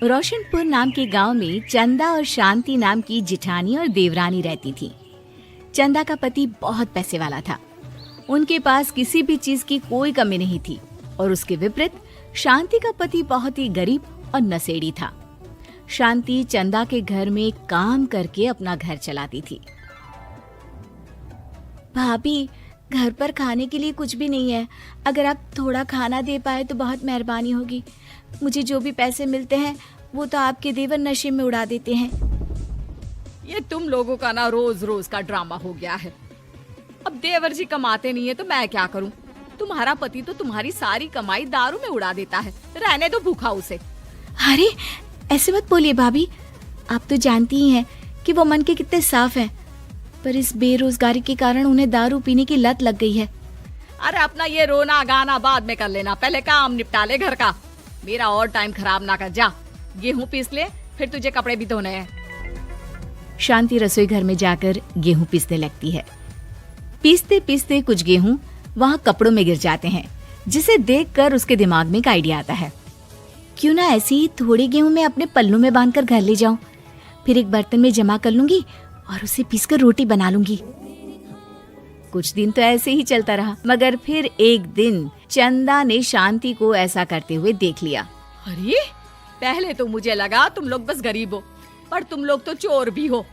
रोशनपुर नाम के गांव में चंदा और शांति नाम की जिठानी और देवरानी रहती थी। चंदा का पति बहुत पैसे वाला था। उनके पास किसी भी चीज की कोई कमी नहीं थी और उसके विपरीत शांति का पति बहुत ही गरीब और नशेड़ी था। शांति चंदा के घर में काम करके अपना घर चलाती थी। भाभी, घर पर खाने के लिए कुछ भी नहीं है। अगर आप थोड़ा खाना दे पाए तो बहुत मेहरबानी होगी। मुझे जो भी पैसे मिलते हैं वो तो आपके देवर नशे में उड़ा देते हैं। ये तुम लोगों का ना रोज रोज का ड्रामा हो गया है। अब देवर जी कमाते नहीं है तो मैं क्या करूं? तुम्हारा पति तो तुम्हारी सारी कमाई दारू में उड़ा देता है। रहने दो भूखा उसे। अरे ऐसे मत बोलिए भाभी, आप तो जानती ही हैं कि वो मन के कितने साफ हैं, पर इस बेरोजगारी के कारण उन्हें दारू पीने की लत लग गई है। अरे अपना ये रोना गाना बाद में कर लेना, पहले काम निपटा ले घर का। मेरा और टाइम खराब ना कर। जा गेहूं पीस ले, फिर तुझे कपड़े भी धोने हैं। शांति रसोई घर में जाकर गेहूं पीसने लगती है। पीसते पीसते कुछ गेहूं वहां कपड़ों में गिर जाते हैं, जिसे देखकर उसके दिमाग में एक आइडिया आता है। क्यों ना ऐसे ही थोड़े गेहूं मैं अपने पल्लू में बांधकर घर ले जाऊं, फिर एक बर्तन में जमा कर लूंगी और उसे पीसकर रोटी बना लूंगी। कुछ दिन तो ऐसे ही चलता रहा, मगर फिर एक दिन चंदा ने शांति को ऐसा करते हुए देख लिया। अरे पहले तो मुझे लगा तुम लोग बस गरीब हो, पर तुम लोग तो चोर भी हो।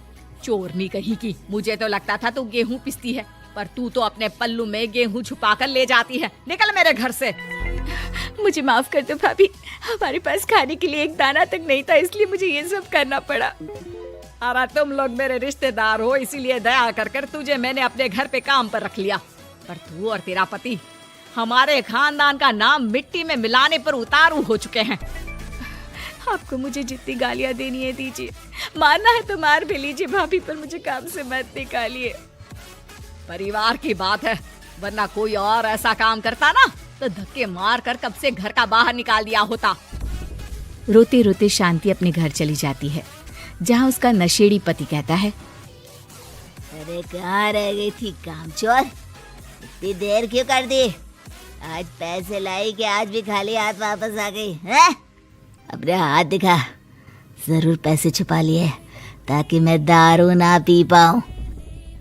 चोरनी कहीं की। मुझे तो लगता था तू गेहूं पिसती है, पर तू तो अपने पल्लू में गेहूं छुपा कर ले जाती है। निकल मेरे घर से। मुझे माफ कर दो भाभी, हमारे पास खाने के लिए एक दाना तक नहीं था, इसलिए मुझे ये सब करना पड़ा। अरे तुम लोग मेरे रिश्तेदार हो, इसीलिए दया कर तुझे मैंने अपने घर पे काम पर रख लिया। पर तू और तेरा पति हमारे खानदान का नाम मिट्टी में मिलाने पर उतारू हो चुके हैं। आपको मुझे जितनी गालियाँ देनी है दीजिए, मारना है तो मार भी लीजिए भाभी, पर मुझे काम से मत निकालिए। परिवार की बात है, वरना कोई और ऐसा काम करता ना तो धक्के मार कर कब से घर का बाहर निकाल दिया होता। रोते रोते शांति अपने घर चली जाती है, जहाँ उसका नशेड़ी पति कहता है, अरे कहाँ रह गई थी कामचोर? इतनी देर क्यों कर दी? आज पैसे लाई कि आज भी खाली हाथ वापस आ गई है? अपने हाथ दिखा। जरूर पैसे छुपा लिए ताकि मैं दारू ना पी पाऊं।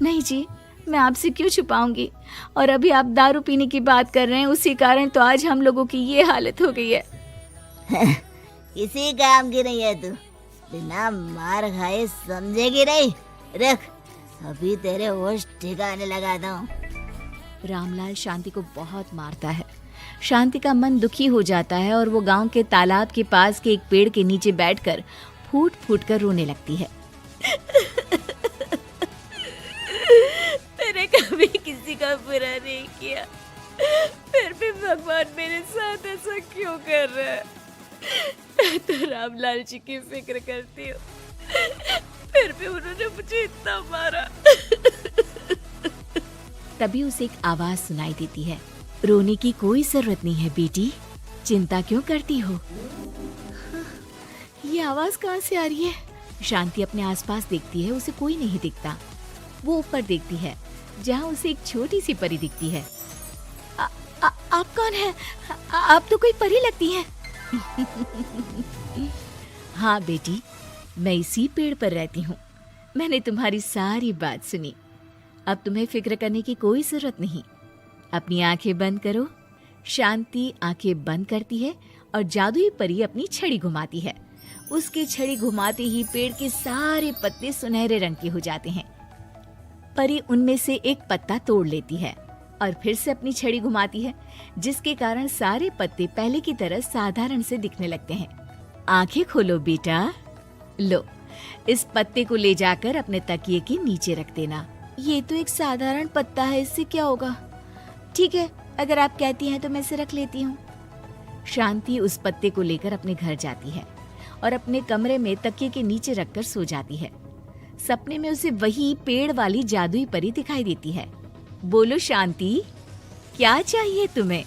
नहीं जी, मैं आपसे क्यों छुपाऊंगी, और अभी आप दारू पीने की बात कर रहे हैं, उसी कारण तो आज हम लोगों की ये हालत हो गई है। किसी काम की नहीं है तू, बिना मार खाए समझेगी नहीं। रख, अभी तेरे होश ठिकाने लगाता हूँ। रामलाल शांति को बहुत मारता है। शांति का मन दुखी हो जाता है और वो गांव के तालाब के पास के एक पेड़ के नीचे बैठकर फूट फूट कर रोने लगती है। मैंने कभी किसी का बुरा नहीं किया, फिर भी भगवान मेरे साथ ऐसा क्यों कर रहा है? मैं तो रामलाल जी की फिक्र करती हूँ, फिर भी उन्होंने मुझे इतना मारा। तभी उसे एक आवाज सुनाई देती है, रोने की कोई जरूरत नहीं है बेटी, चिंता क्यों करती हो? ये आवाज कहाँ से आ रही है? शांति अपने आसपास देखती है, उसे कोई नहीं दिखता। वो ऊपर देखती है, जहाँ उसे एक छोटी सी परी दिखती है। आप कौन है? आप तो कोई परी लगती हैं। हाँ बेटी, मैं इसी पेड़ पर रहती हूँ। मैंने तुम्हारी सारी बात सुनी। अब तुम्हें फिक्र करने की कोई जरूरत नहीं। अपनी आंखें बंद करो। शांति आंखें बंद करती है और जादुई परी अपनी छड़ी घुमाती है। उसकी छड़ी घुमाते ही पेड़ के सारे पत्ते सुनहरे रंग के हो जाते हैं। परी उनमें से एक पत्ता तोड़ लेती है और फिर से अपनी छड़ी घुमाती है, जिसके कारण सारे पत्ते पहले की तरह साधारण से दिखने लगते हैं। आंखें खोलो बेटा। लो, इस पत्ते को ले जाकर अपने तकिए के नीचे रख देना। ये तो एक साधारण पत्ता है, इससे क्या होगा? ठीक है, अगर आप कहती हैं तो मैं इसे रख लेती हूँ। शांति उस पत्ते को लेकर अपने घर जाती है और अपने कमरे में तकिए के नीचे रखकर सो जाती है। सपने में उसे वही पेड़ वाली जादुई परी दिखाई देती है। बोलो शांति, क्या चाहिए तुम्हें?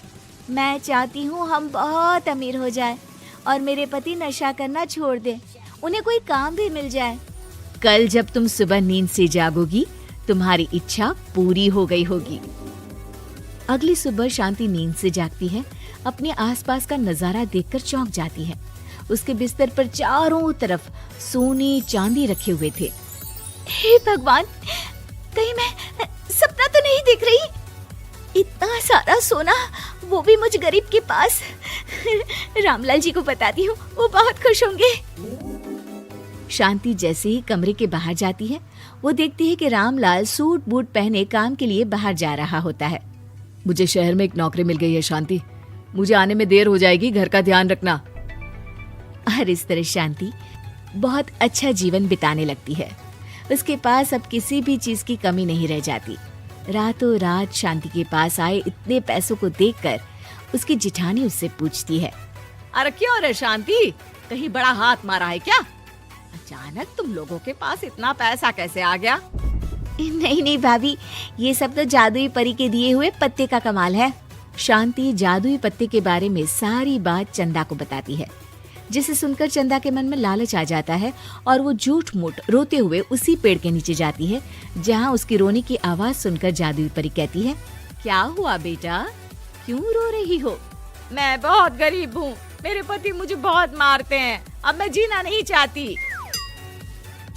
मैं चाहती हूँ हम बहुत अमीर हो जाए और मेरे पति नशा करना छोड़ दे, उन्हें कोई काम भी मिल जाए। कल जब तुम सुबह नींद से जागोगी, तुम्हारी इच्छा पूरी हो गई होगी। अगली सुबह शांति नींद से जागती है, अपने आसपास का नजारा देखकर चौंक जाती है। उसके बिस्तर पर चारों तरफ सोने चांदी रखे हुए थे। हे भगवान, कहीं मैं सपना तो नहीं देख रही? इतना सारा सोना, वो भी मुझ गरीब के पास। रामलाल जी को बताती हूँ, वो बहुत खुश होंगे। शांति जैसे ही कमरे के बाहर जाती है, वो देखती है कि रामलाल सूट बूट पहने काम के लिए बाहर जा रहा होता है। मुझे शहर में एक नौकरी मिल गई है शांति, मुझे आने में देर हो जाएगी, घर का ध्यान रखना। और इस तरह शांति बहुत अच्छा जीवन बिताने लगती है। उसके पास अब किसी भी चीज की कमी नहीं रह जाती। रातों रात शांति के पास आए इतने पैसों को देखकर उसकी जिठानी उससे पूछती है, अरे क्यों रे शांति, कहीं बड़ा हाथ मारा है क्या? अचानक तुम लोगों के पास इतना पैसा कैसे आ गया? नहीं नहीं भाभी, ये सब तो जादुई परी के दिए हुए पत्ते का कमाल है। शांति जादुई पत्ते के बारे में सारी बात चंदा को बताती है, जिसे सुनकर चंदा के मन में लालच आ जाता है और वो झूठ मूठ रोते हुए उसी पेड़ के नीचे जाती है जहाँ उसकी रोने की आवाज सुनकर जादुई परी कहती है, क्या हुआ बेटा, क्यों रो रही हो? मैं बहुत गरीब हूँ, मेरे पति मुझे बहुत मारते हैं, अब मैं जीना नहीं चाहती।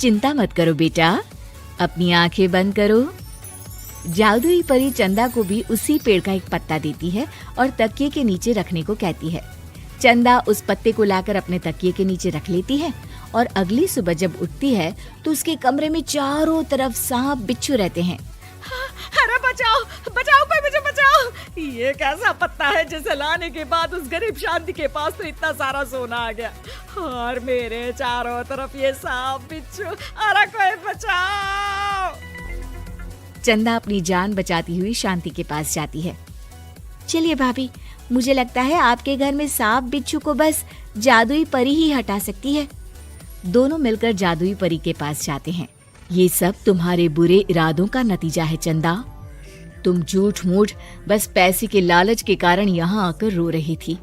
चिंता मत करो बेटा, अपनी आंखें बंद करो। जादुई परी चंदा को भी उसी पेड़ का एक पत्ता देती है और तकिए के नीचे रखने को कहती है। चंदा उस पत्ते को लाकर अपने तकिए के नीचे रख लेती है और अगली सुबह जब उठती है तो उसके कमरे में चारों तरफ सांप बिच्छू रहते हैं। अरे बचाओ बचाओ, कोई मुझे बचाओ, ये कैसा पत्ता है जिसे लाने के बाद उस गरीब शांति के पास तो इतना सारा सोना आ गया, और मेरे चारों तरफ ये सांप बिच्छू, अरे कोई बचाओ। चंदा अपनी जान बचाती हुई शांति के पास जाती है। चलिए भाभी, मुझे लगता है आपके घर में सांप बिच्छू को बस जादुई परी ही हटा सकती है। दोनों मिलकर जादुई परी के पास जाते हैं। ये सब तुम्हारे बुरे इरादों का नतीजा है चंदा। तुम झूठ मूठ बस पैसे के लालच के कारण यहाँ आकर रो रही थी,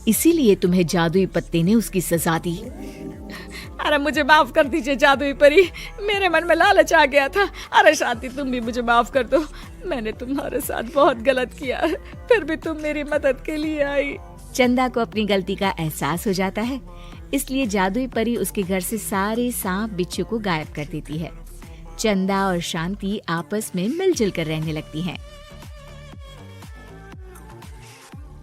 इसीलिए तुम्हें जादुई पत्ते ने उसकी सजा दी। अरे मुझे माफ कर दीजिए जादुई परी, मेरे मन में लालच आ गया था। अरे शांति, तुम भी मुझे माफ कर दो, मैंने तुम्हारे साथ बहुत गलत किया, फिर भी तुम मेरी मदद के लिए आई। चंदा को अपनी गलती का एहसास हो जाता है, इसलिए जादुई परी उसके घर से सारे सांप बिच्छू को गायब कर देती है। चंदा और शांति आपस में मिलजुल कर रहने लगती हैं।